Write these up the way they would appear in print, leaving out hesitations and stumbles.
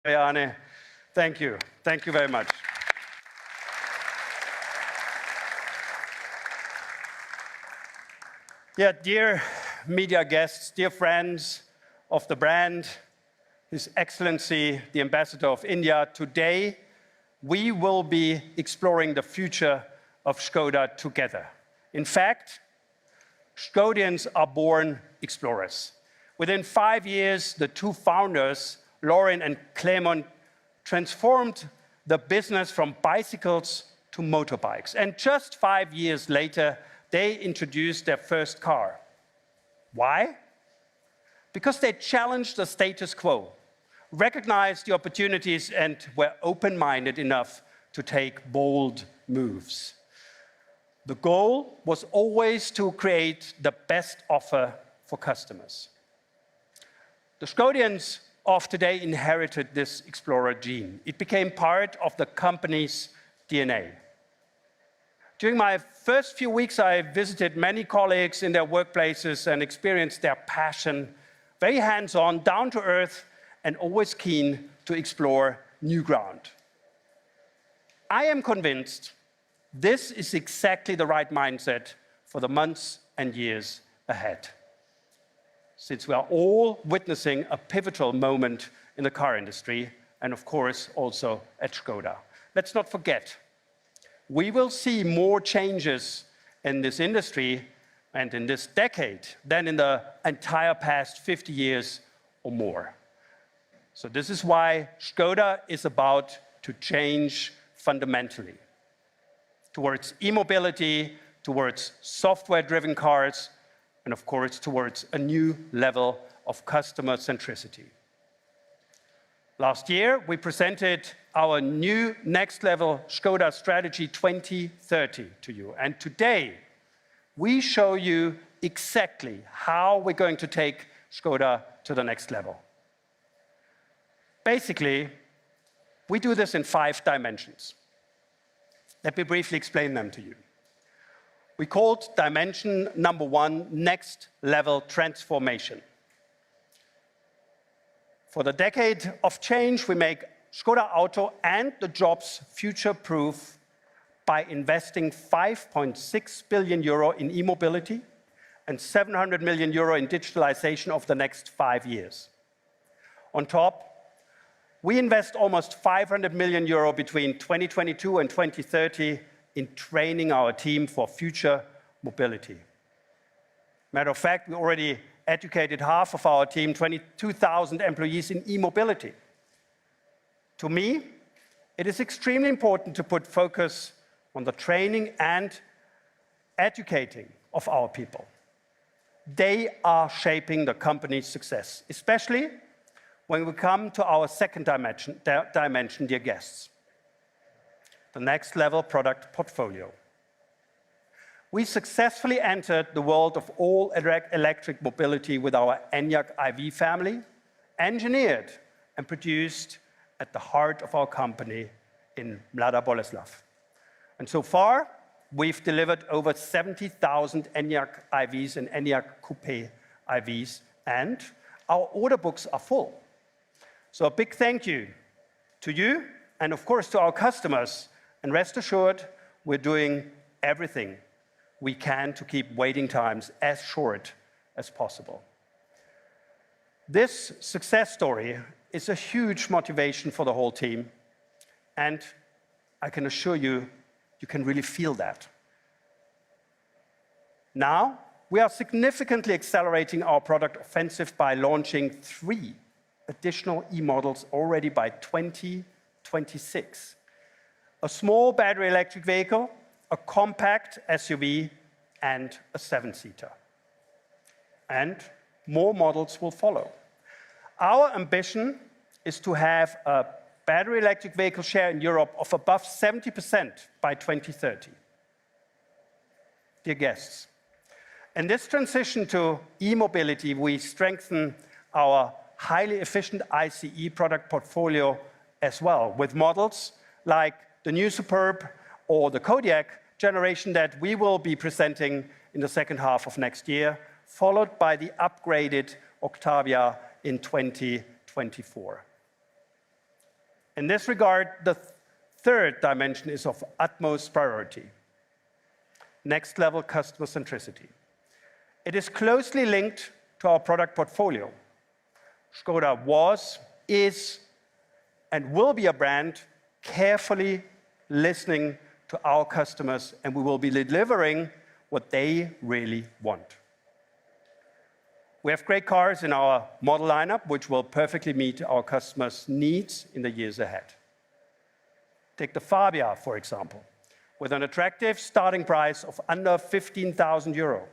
Marianne. Thank you. Thank you very much. Yeah, dear media guests, dear friends of the brand, His Excellency, the Ambassador of India, today we will be exploring the future of Škoda together. In fact, Škodians are born explorers. Within 5 years, the two founders, Lauren and Clement, transformed the business from bicycles to motorbikes. And just 5 years later, they introduced their first car. Why? Because they challenged the status quo, recognized the opportunities, and were open-minded enough to take bold moves. The goal was always to create the best offer for customers. The Škodians of today inherited this explorer gene. It became part of the company's DNA. During my first few weeks, I visited many colleagues in their workplaces and experienced their passion, very hands-on, down to earth, and always keen to explore new ground. I am convinced this is exactly the right mindset for the months and years ahead, since we are all witnessing a pivotal moment in the car industry, and of course also at Škoda. Let's not forget, we will see more changes in this industry and in this decade than in the entire past 50 years or more. So this is why Škoda is about to change fundamentally towards e-mobility, towards software-driven cars, and of course towards a new level of customer centricity. Last year, we presented our new next-level Škoda Strategy 2030 to you. And today, we show you exactly how we're going to take Škoda to the next level. Basically, we do this in 5 dimensions. Let me briefly explain them to you. We called dimension number 1, next level transformation. For the decade of change, we make Škoda Auto and the jobs future-proof by investing 5.6 billion euro in e-mobility and 700 million euro in digitalization over the next 5 years. On top, we invest almost 500 million euro between 2022 and 2030 in training our team for future mobility. Matter of fact, we already educated half of our team, 22,000 employees, in e-mobility. To me, it is extremely important to put focus on the training and educating of our people. They are shaping the company's success, especially when we come to our second dimension, dear guests, the next level product portfolio. We successfully entered the world of all electric mobility with our ENG IV family, engineered and produced at the heart of our company in Mladá Boleslav. And so far, we've delivered over 70,000 ENG IVs and ENG Coupe IVs, and our order books are full. So a big thank you to you and of course to our customers, and rest assured we're doing everything we can to keep waiting times as short as possible. This success story is a huge motivation for the whole team, and I can assure you, you can really feel that. Now, we are significantly accelerating our product offensive by launching 3 additional e-models already by 2026. A small battery electric vehicle, a compact SUV, and a 7-seater. And more models will follow. Our ambition is to have a battery electric vehicle share in Europe of above 70% by 2030. Dear guests, in this transition to e-mobility, we strengthen our highly efficient ICE product portfolio as well, with models like the new Superb or the Kodiaq generation that we will be presenting in the second half of next year, followed by the upgraded Octavia in 2024. In this regard, the third dimension is of utmost priority: next-level customer centricity. It is closely linked to our product portfolio. Škoda was, is, and will be a brand carefully listening to our customers, and we will be delivering what they really want. We have great cars in our model lineup, which will perfectly meet our customers' needs in the years ahead. Take the Fabia, for example, with an attractive starting price of under 15,000 euro.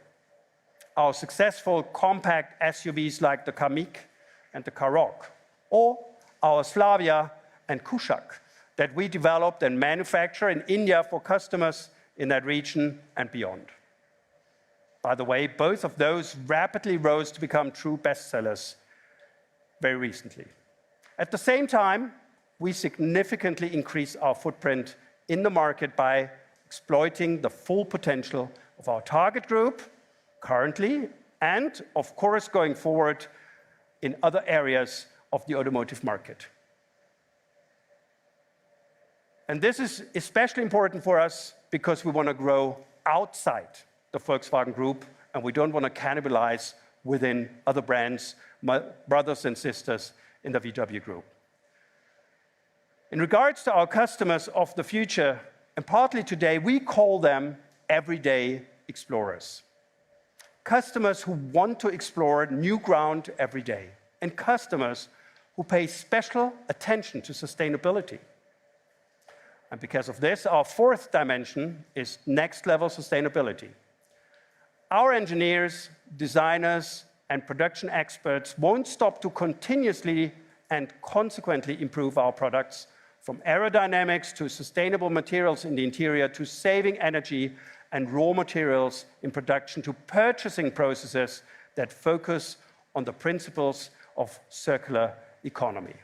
Our successful compact SUVs like the Kamiq and the Karoq, or our Slavia and Kushaq that we developed and manufacture in India for customers in that region and beyond. By the way, both of those rapidly rose to become true bestsellers very recently. At the same time, we significantly increase our footprint in the market by exploiting the full potential of our target group currently, and of course going forward in other areas of the automotive market. And this is especially important for us because we want to grow outside the Volkswagen Group, and we don't want to cannibalize within other brands, brothers and sisters in the VW Group. In regards to our customers of the future, and partly today, we call them everyday explorers. Customers who want to explore new ground every day, and customers who pay special attention to sustainability. And because of this, our fourth dimension is next-level sustainability. Our engineers, designers, and production experts won't stop to continuously and consequently improve our products, from aerodynamics to sustainable materials in the interior, to saving energy and raw materials in production, to purchasing processes that focus on the principles of circular economy.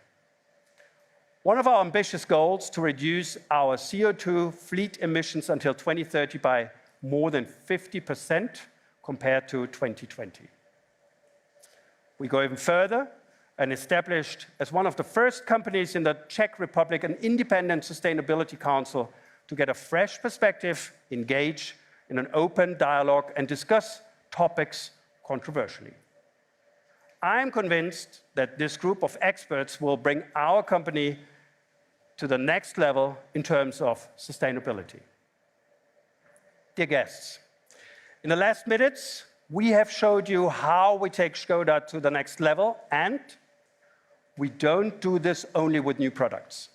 One of our ambitious goals to reduce our CO2 fleet emissions until 2030 by more than 50% compared to 2020. We go even further and established, as one of the first companies in the Czech Republic, an independent sustainability council to get a fresh perspective, engage in an open dialogue, and discuss topics controversially. I am convinced that this group of experts will bring our company to the next level in terms of sustainability. Dear guests, in the last minutes, we have showed you how we take Škoda to the next level, and we don't do this only with new products.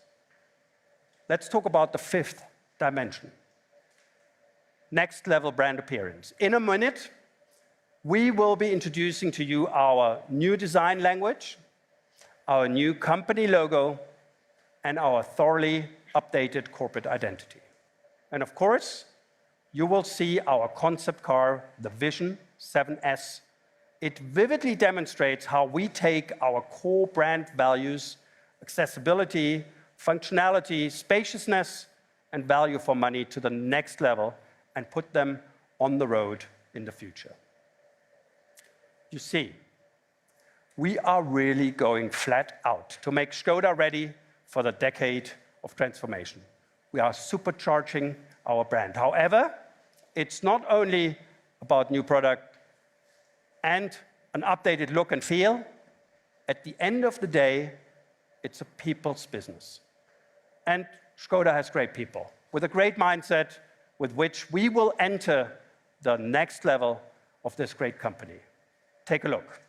Let's talk about the fifth dimension: next level brand appearance. In a minute, we will be introducing to you our new design language, our new company logo, and our thoroughly updated corporate identity. And of course, you will see our concept car, the Vision 7S. It vividly demonstrates how we take our core brand values, accessibility, functionality, spaciousness, and value for money to the next level and put them on the road in the future. You see, we are really going flat out to make Škoda ready for the decade of transformation. We are supercharging our brand. However, it's not only about new product and an updated look and feel. At the end of the day, it's a people's business. And Škoda has great people with a great mindset with which we will enter the next level of this great company. Take a look.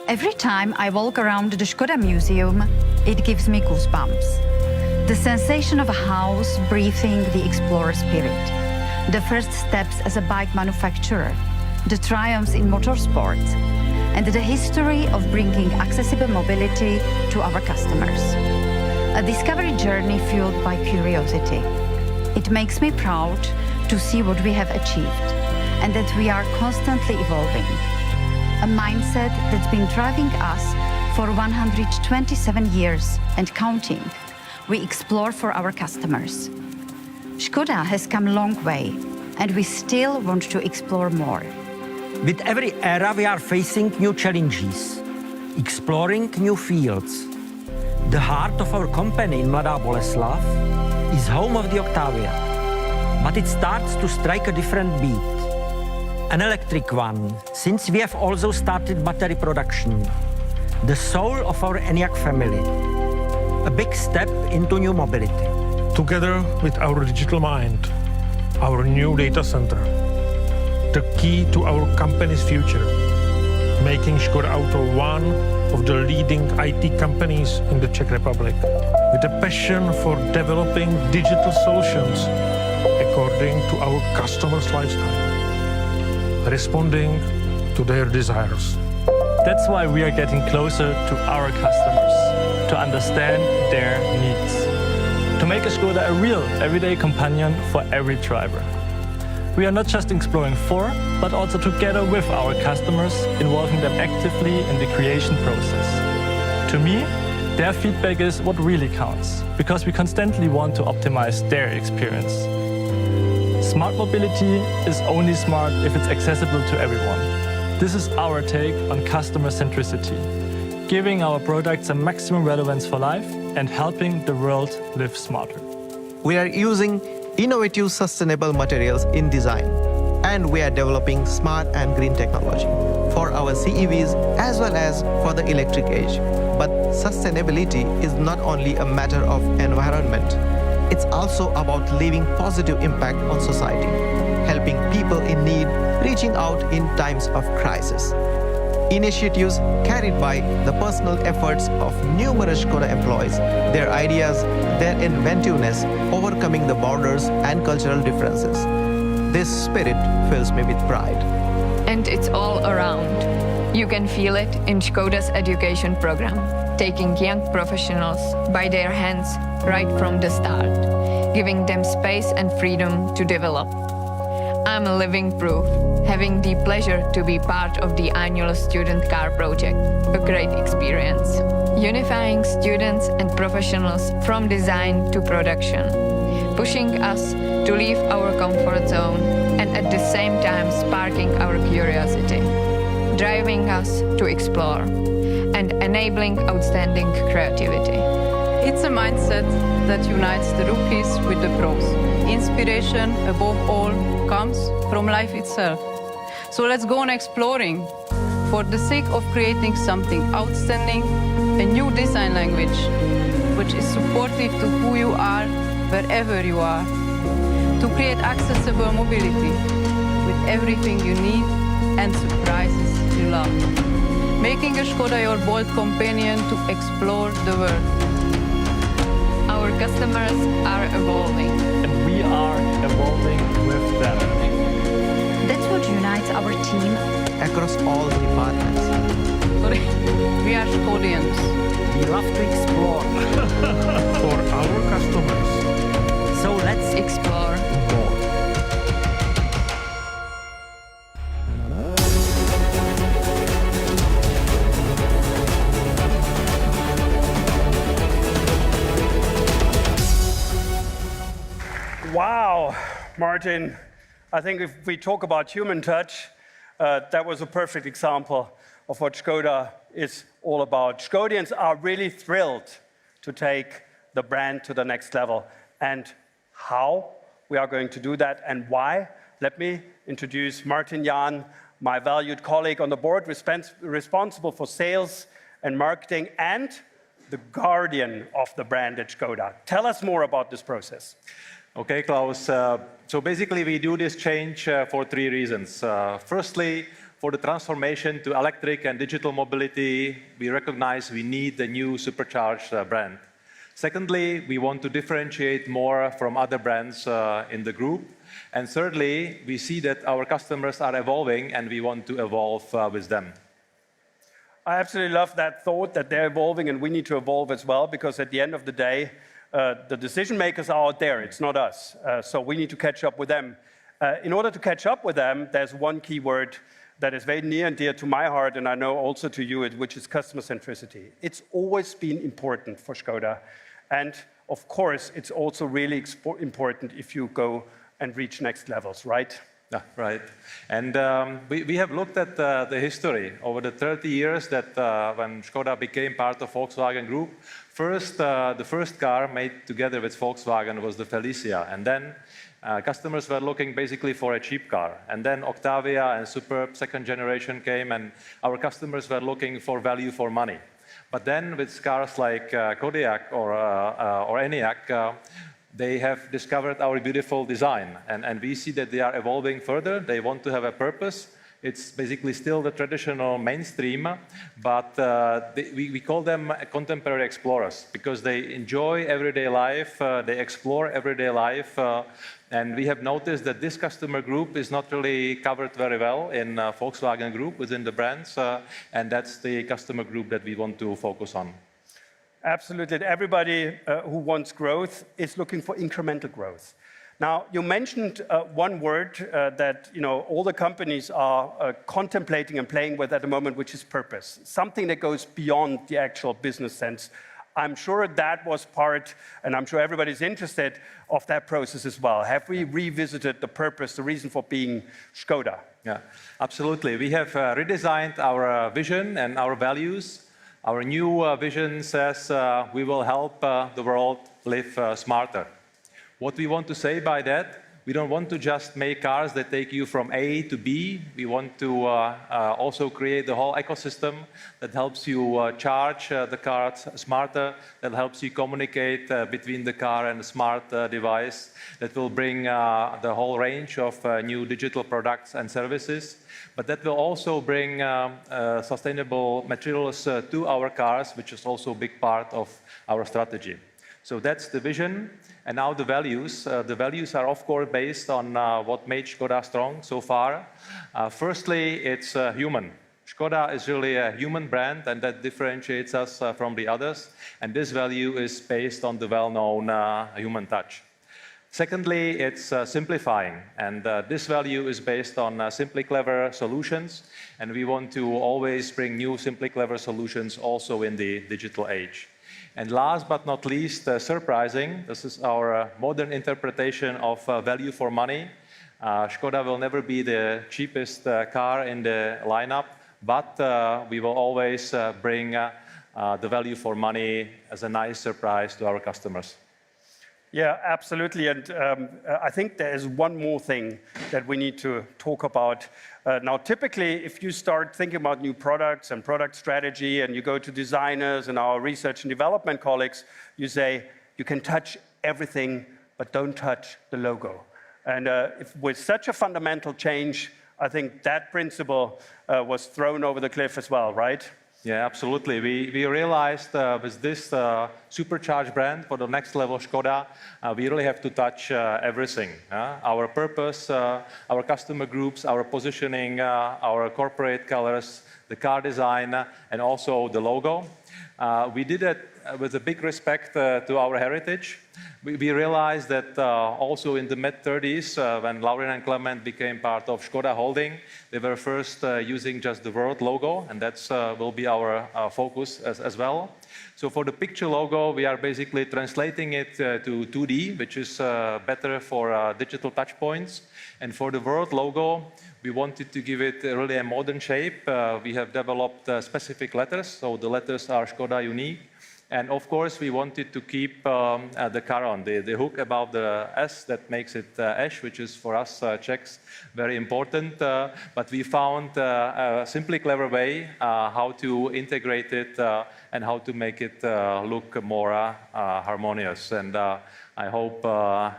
Every time I walk around the Škoda Museum, it gives me goosebumps. The sensation of a house breathing the explorer spirit. The first steps as a bike manufacturer, the triumphs in motorsports, and the history of bringing accessible mobility to our customers. a discovery journey fueled by curiosity. It makes me proud to see what we have achieved and that we are constantly evolving. A mindset that's been driving us for 127 years and counting. We explore for our customers. Škoda has come a long way, and we still want to explore more. With every era, we are facing new challenges, exploring new fields. The heart of our company in Mladá Boleslav is home of the Octavia, but it starts to strike a different beat. An electric one, since we have also started battery production. The soul of our ENIAC family. A big step into new mobility. Together with our digital mind, our new data center, the key to our company's future, making Škoda Auto one of the leading IT companies in the Czech Republic, with a passion for developing digital solutions according to our customers' lifestyle, responding to their desires. That's why we are getting closer to our customers, to understand their needs, to make a Škoda a real everyday companion for every driver. We are not just exploring for, but also together with our customers, involving them actively in the creation process. To me, their feedback is what really counts, because we constantly want to optimize their experience. Smart mobility is only smart if it's accessible to everyone. This is our take on customer centricity, giving our products a maximum relevance for life and helping the world live smarter. We are using innovative sustainable materials in design, and we are developing smart and green technology for our CEVs as well as for the electric age. But sustainability is not only a matter of environment, it's also about leaving positive impact on society, helping people in need, reaching out in times of crisis. Initiatives carried by the personal efforts of numerous Škoda employees, their ideas, their inventiveness, overcoming the borders and cultural differences. This spirit fills me with pride. And it's all around. You can feel it in Škoda's education program, taking young professionals by their hands right from the start, giving them space and freedom to develop. I'm a living proof, having the pleasure to be part of the annual student car project, a great experience. Unifying students and professionals from design to production, pushing us to leave our comfort zone and at the same time sparking our curiosity, driving us to explore and enabling outstanding creativity. It's a mindset that unites the rookies with the pros. Inspiration, above all, comes from life itself. So let's go on exploring. For the sake of creating something outstanding, a new design language, which is supportive to who you are, wherever you are. To create accessible mobility with everything you need and surprises you love. Making a Škoda your bold companion to explore the world. Our customers are evolving. And we are evolving with them. That's what unites our team Across all departments. We are Škodians. We love to explore. For our customers, So let's Explore. more. Wow, Martin. I think if we talk about human touch, that was a perfect example of what Škoda is all about. Škodians are really thrilled to take the brand to the next level. And how we are going to do that and why, let me introduce Martin Jahn, my valued colleague on the board, responsible for sales and marketing and the guardian of the brand at Škoda. Tell us more about this process. Okay, Klaus. So basically, we do this change for three reasons. Firstly, for the transformation to electric and digital mobility, we recognize we need a new supercharged brand. Secondly, we want to differentiate more from other brands in the group. And thirdly, we see that our customers are evolving and we want to evolve with them. I absolutely love that thought that they're evolving and we need to evolve as well, because at the end of the day, the decision makers are out there, it's not us. So we need to catch up with them. In order to catch up with them, there's one key word that is very near and dear to my heart, and I know also to you, which is customer centricity. It's always been important for Škoda. And of course, it's also really important if you go and reach next levels, right? Yeah, right. And we have looked at the history over the 30 years that when Škoda became part of Volkswagen Group. The first car made together with Volkswagen was the Felicia, and then customers were looking basically for a cheap car. And then Octavia and Superb second generation came, and our customers were looking for value for money. But then with cars like Kodiaq or ENIAC, they have discovered our beautiful design. And we see that they are evolving further. They want to have a purpose. It's basically still the traditional mainstream, but we call them contemporary explorers because they enjoy everyday life, they explore everyday life, and we have noticed that this customer group is not really covered very well in Volkswagen Group within the brands, and that's the customer group that we want to focus on. Absolutely. Everybody who wants growth is looking for incremental growth. Now, you mentioned one word that all the companies are contemplating and playing with at the moment, which is purpose. Something that goes beyond the actual business sense. I'm sure that was part, and I'm sure everybody's interested, of that process as well. Have we revisited the purpose, the reason for being Škoda? Yeah, absolutely. We have redesigned our vision and our values. Our new vision says we will help the world live smarter. What we want to say by that, we don't want to just make cars that take you from A to B. We want to also create the whole ecosystem that helps you charge the car smarter, that helps you communicate between the car and the smart device, that will bring the whole range of new digital products and services. But that will also bring sustainable materials to our cars, which is also a big part of our strategy. So that's the vision. And now the values. The values are, of course, based on what made Škoda strong so far. Firstly, it's human. Škoda is really a human brand, and that differentiates us from the others. And this value is based on the well-known human touch. Secondly, it's simplifying. And this value is based on Simply Clever solutions. And we want to always bring new Simply Clever solutions also in the digital age. And last but not least, surprising, this is our modern interpretation of value for money. Škoda will never be the cheapest car in the lineup, but we will always bring the value for money as a nice surprise to our customers. Yeah, absolutely. And I think there is one more thing that we need to talk about. Now, typically, if you start thinking about new products and product strategy, and you go to designers and our research and development colleagues, you say, you can touch everything, but don't touch the logo. And with such a fundamental change, I think that principle was thrown over the cliff as well, right? Yeah, absolutely. We realized with this supercharged brand for the next level Škoda, we really have to touch everything. Our purpose, our customer groups, our positioning, our corporate colors, the car design, and also the logo. We did it with a big respect to our heritage. We realized that also in the mid-30s, when Laurin and Clement became part of Škoda Holding, they were first using just the word logo, and that will be our focus as well. So for the picture logo, we are basically translating it to 2D, which is better for digital touchpoints. And for the word logo, we wanted to give it really a modern shape. We have developed specific letters, so the letters are Škoda unique. And of course, we wanted to keep the car on, the hook above the S that makes it Eš, which is for us Czechs very important. But we found a simply clever way how to integrate it and how to make it look more harmonious. And I hope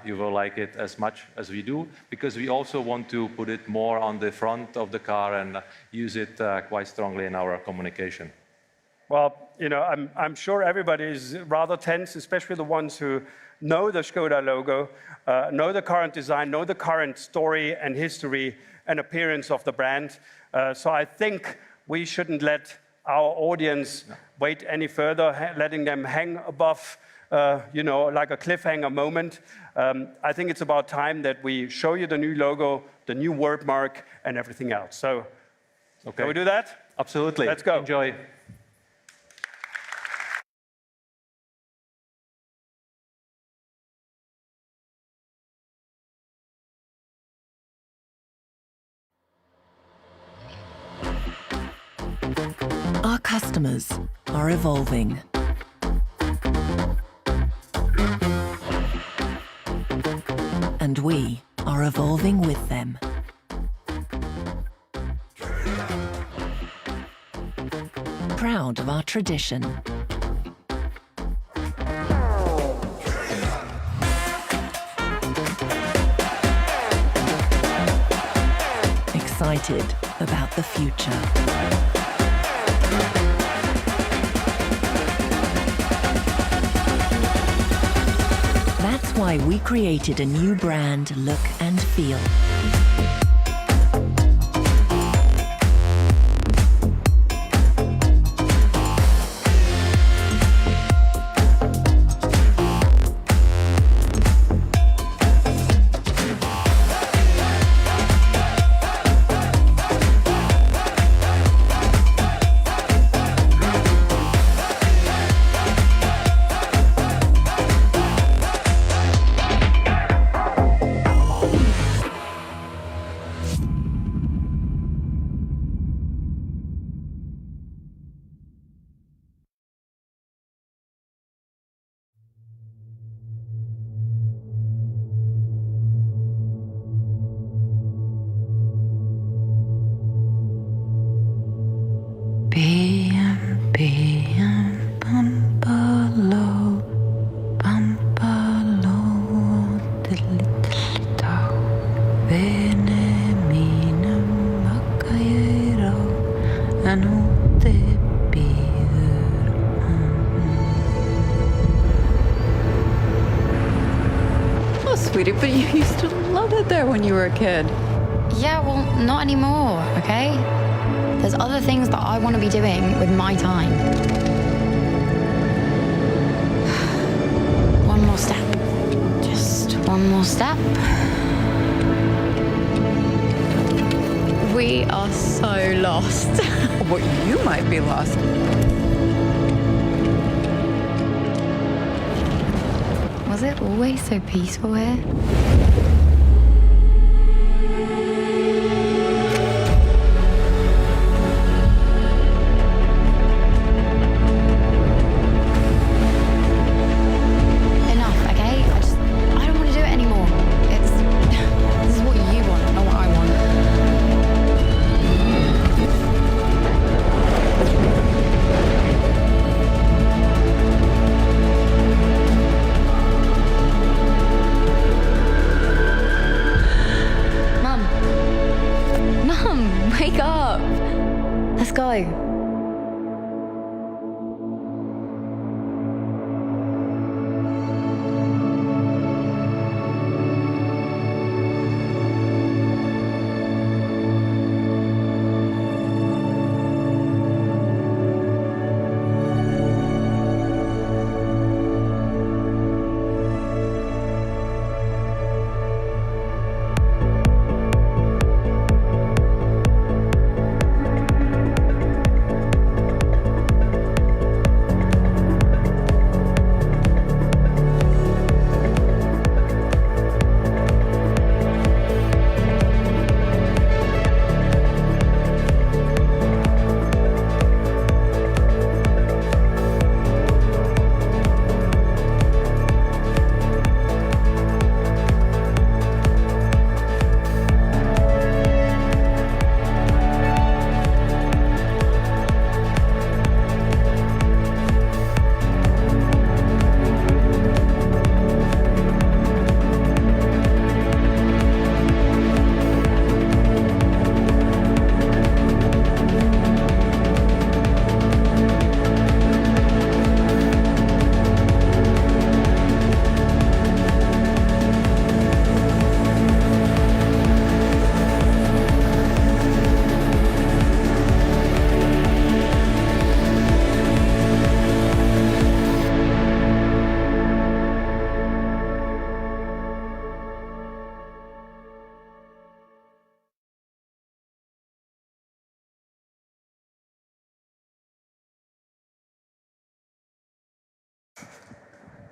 you will like it as much as we do, because we also want to put it more on the front of the car and use it quite strongly in our communication. Well, I'm sure everybody is rather tense, especially the ones who know the Škoda logo, know the current design, know the current story and history and appearance of the brand. So I think we shouldn't let our audience wait any further, letting them hang above, like a cliffhanger moment. I think it's about time that we show you the new logo, the new word mark, and everything else. So, can we do that? Absolutely. Let's go. Enjoy. Our customers are evolving. And we are evolving with them. Proud of our tradition. Excited about the future. That's why we created a new brand look and feel. Oh, sweetie, but you used to love it there when you were a kid. Yeah, well, not anymore, okay? There's other things that I want to be doing with my time. One more step. Just one more step. We are so lost. But you might be lost. Was it always so peaceful here? Wake up! Let's go.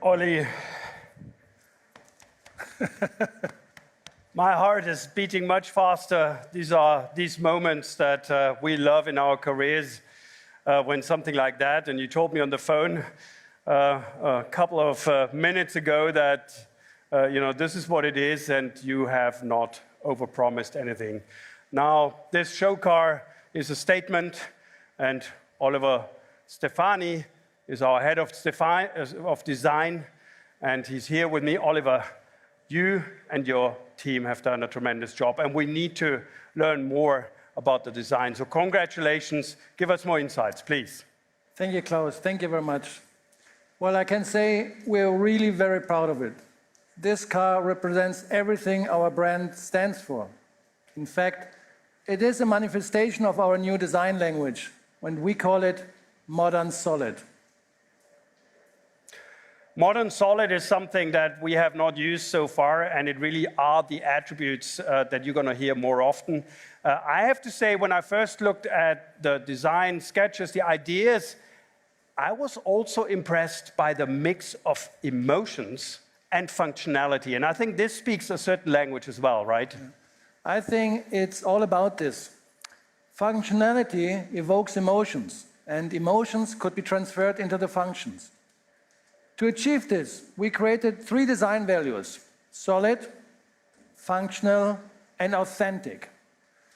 Olli, my heart is beating much faster. These are these moments that we love in our careers when something like that, and you told me on the phone a couple of minutes ago that this is what it is, and you have not overpromised anything. Now, this show car is a statement, and Oliver Stefani is our head of design, and he's here with me. Oliver, you and your team have done a tremendous job, and we need to learn more about the design. So congratulations. Give us more insights, please. Thank you, Klaus. Thank you very much. Well, I can say we're really very proud of it. This car represents everything our brand stands for. In fact, it is a manifestation of our new design language, when we call it Modern Solid. Modern Solid is something that we have not used so far, and it really are the attributes that you're going to hear more often. I have to say, when I first looked at the design sketches, the ideas, I was also impressed by the mix of emotions and functionality. And I think this speaks a certain language as well, right? I think it's all about this. Functionality evokes emotions, and emotions could be transferred into the functions. To achieve this, we created 3 design values: solid, functional, and authentic.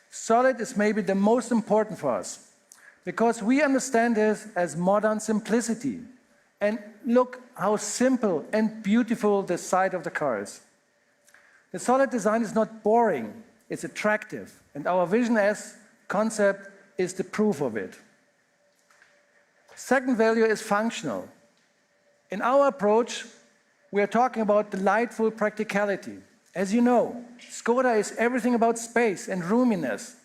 Solid is maybe the most important for us, because we understand this as modern simplicity. And look how simple and beautiful the side of the car is. The solid design is not boring, it's attractive. And our Vision S concept is the proof of it. Second value is functional. In our approach, we are talking about delightful practicality. As you know, Skoda is everything about space and roominess.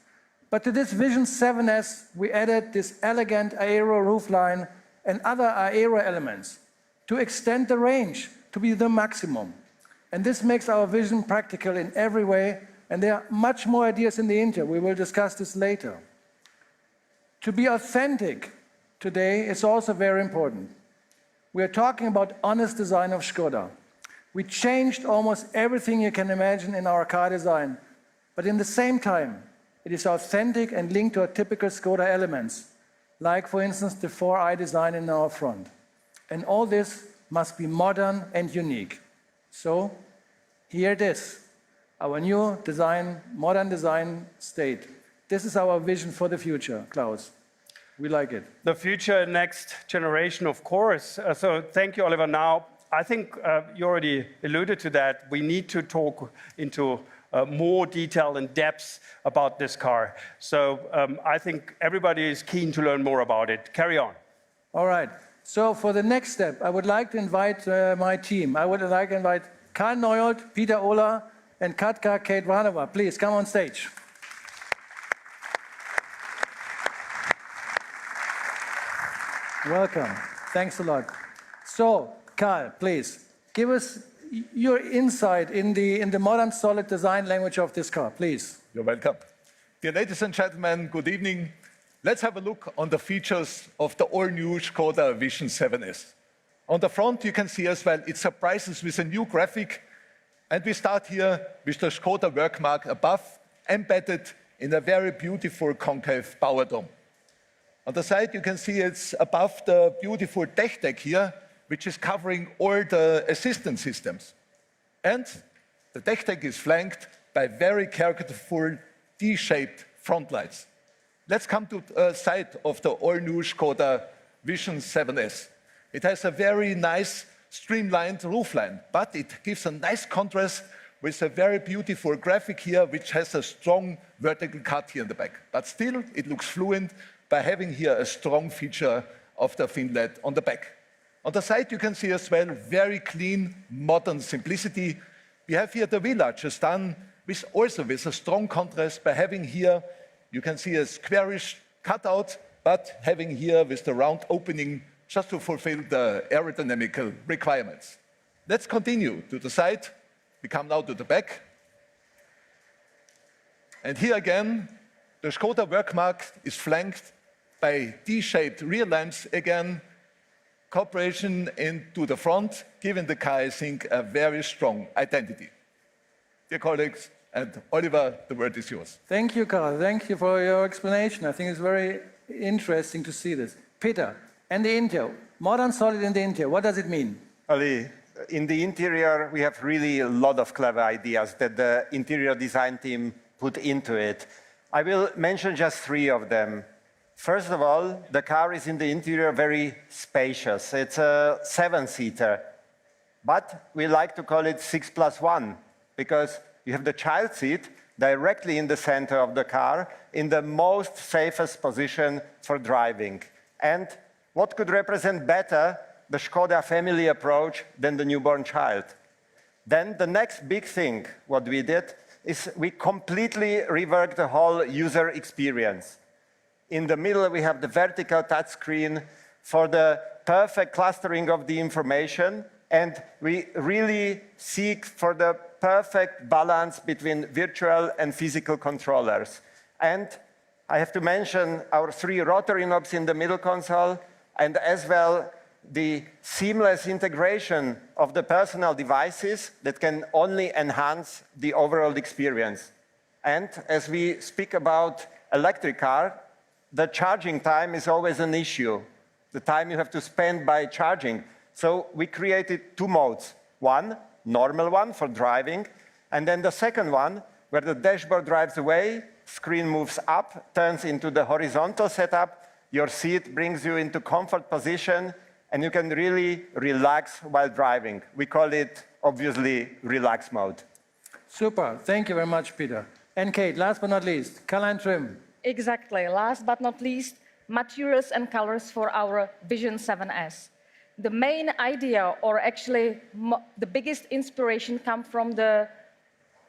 But to this Vision 7S, we added this elegant aero roofline and other aero elements to extend the range to be the maximum. And this makes our vision practical in every way, and there are much more ideas in the interior. We will discuss this later. To be authentic today is also very important. We are talking about honest design of Skoda. We changed almost everything you can imagine in our car design, but in the same time, it is authentic and linked to our typical Skoda elements, like, for instance, the 4i design in our front. And all this must be modern and unique. So, here it is, our new design, modern design state. This is our vision for the future, Klaus. We like it. The future, next generation, of course. So thank you, Oliver. Now, I think you already alluded to that. We need to talk into more detail and depth about this car. So I think everybody is keen to learn more about it. Carry on. All right. So for the next step, I would like to invite my team. I would like to invite Karl Neuhold, Peter Ola, and Katka Kate Vanova. Please come on stage. Welcome. Thanks a lot. So, Karl, please, give us your insight in the modern solid design language of this car, please. You're welcome. Dear ladies and gentlemen, good evening. Let's have a look on the features of the all-new Skoda Vision 7S. On the front, you can see as well, it surprises with a new graphic. And we start here with the Skoda work mark above, embedded in a very beautiful concave power dome. On the side, you can see it's above the beautiful tech deck here, which is covering all the assistance systems. And the tech deck is flanked by very characterful D-shaped front lights. Let's come to the side of the all-new Skoda Vision 7S. It has a very nice streamlined roofline, but it gives a nice contrast with a very beautiful graphic here, which has a strong vertical cut here in the back. But still, it looks fluent by having here a strong feature of the fin LED on the back. On the side, you can see as well very clean, modern simplicity. We have here the wheel arches done with also with a strong contrast by having here, you can see a squarish cutout, but having here with the round opening just to fulfill the aerodynamical requirements. Let's continue to the side. We come now to the back. And here again, the Skoda work mark is flanked by D-shaped rear lamps again. cooperation into the front, giving the car, I think, a very strong identity. Dear colleagues, and Oliver, the word is yours. Thank you, Karl. Thank you for your explanation. I think it's very interesting to see this. Peter, and the interior, modern solid in the interior, what does it mean? Ali, in the interior, we have really a lot of clever ideas that the interior design team put into it. I will mention just 3 of them. First of all, the car is in the interior very spacious. It's a 7-seater, but we like to call it 6+1 because you have the child seat directly in the center of the car in the most safest position for driving. And what could represent better the Škoda family approach than the newborn child? Then the next big thing, what we did, is we completely reworked the whole user experience. In the middle, we have the vertical touchscreen for the perfect clustering of the information, and we really seek for the perfect balance between virtual and physical controllers. And I have to mention our 3 rotary knobs in the middle console, and as well the seamless integration of the personal devices that can only enhance the overall experience. And as we speak about electric car, the charging time is always an issue, the time you have to spend by charging. So we created 2 modes. One, normal one for driving, and then the second one, where the dashboard drives away, screen moves up, turns into the horizontal setup, your seat brings you into comfort position, and you can really relax while driving. We call it, obviously, relax mode. Super. Thank you very much, Peter. And Kate, last but not least, color and trim. Exactly. Last but not least, materials and colors for our Vision 7S. The main idea, or actually the biggest inspiration, comes from the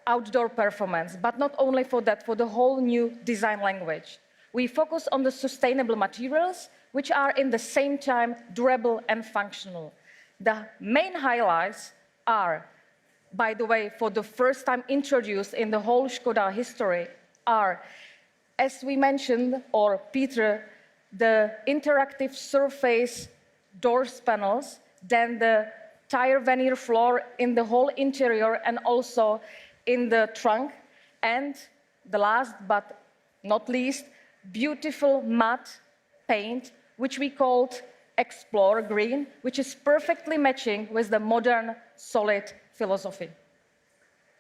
outdoor performance, but not only for that, for the whole new design language. We focus on the sustainable materials, which are in the same time durable and functional. The main highlights are, by the way, for the first time introduced in the whole Škoda history, are, as we mentioned, or Peter, the interactive surface doors panels, then the tire veneer floor in the whole interior and also in the trunk, and the last but not least, beautiful matte paint, which we called Explore Green, which is perfectly matching with the modern solid philosophy.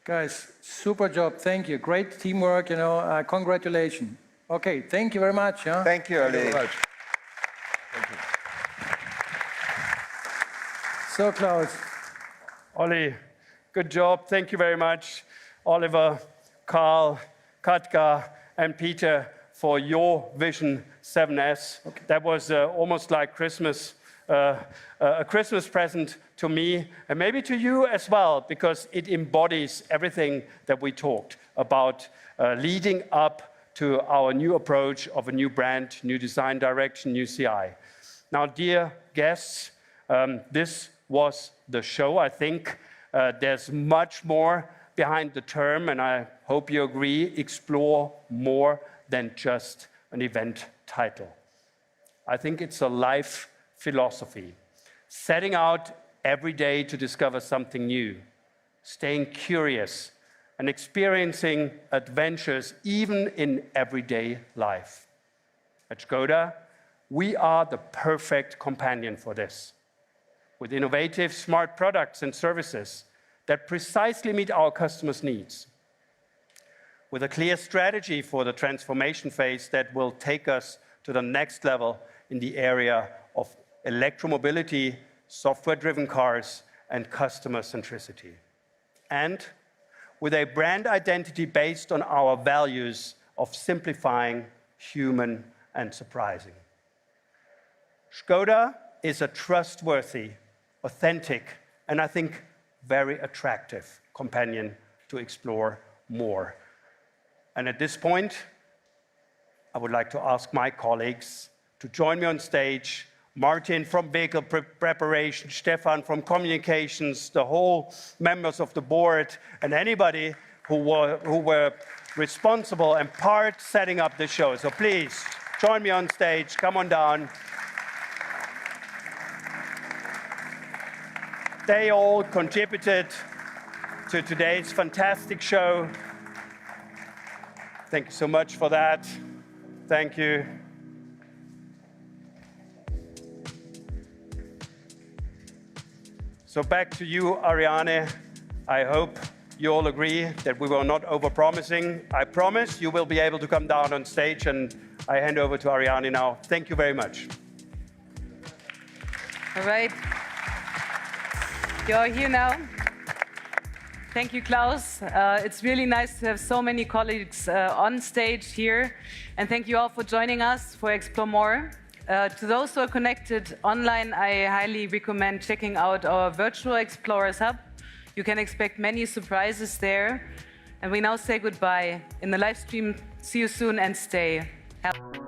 Guys, super job. Thank you. Great teamwork, congratulations. Okay, thank you very much. Huh? Thank you, Ali. Thank you very much. Thank you. So, Klaus. Olli, good job. Thank you very much, Oliver, Karl, Katka, and Peter, for your Vision 7S. Okay. That was almost like Christmas, a Christmas present to me, and maybe to you as well, because it embodies everything that we talked about leading up to our new approach of a new brand, new design direction, new CI. Now, dear guests, this was the show. I think there's much more behind the term, and I hope you agree, explore more than just an event title. I think it's a life philosophy, setting out every day to discover something new, staying curious, and experiencing adventures even in everyday life. At Škoda, we are the perfect companion for this, with innovative, smart products and services that precisely meet our customers' needs, with a clear strategy for the transformation phase that will take us to the next level in the area of electromobility, software-driven cars, and customer centricity. And with a brand identity based on our values of simplifying, human, and surprising. Škoda is a trustworthy, authentic, and I think very attractive companion to explore more. And at this point, I would like to ask my colleagues to join me on stage. Martin from vehicle preparation, Stefan from communications, the whole members of the board, and anybody who were responsible and part setting up the show. So please, join me on stage, come on down. They all contributed to today's fantastic show. Thank you so much for that. Thank you. So back to you, Ariane. I hope you all agree that we were not over-promising. I promise you will be able to come down on stage, and I hand over to Ariane now. Thank you very much. All right. You're here now. Thank you, Klaus. It's really nice to have so many colleagues on stage here. And thank you all for joining us for Explore More. To those who are connected online, I highly recommend checking out our virtual Explorers Hub. You can expect many surprises there. And we now say goodbye in the live stream. See you soon and stay healthy.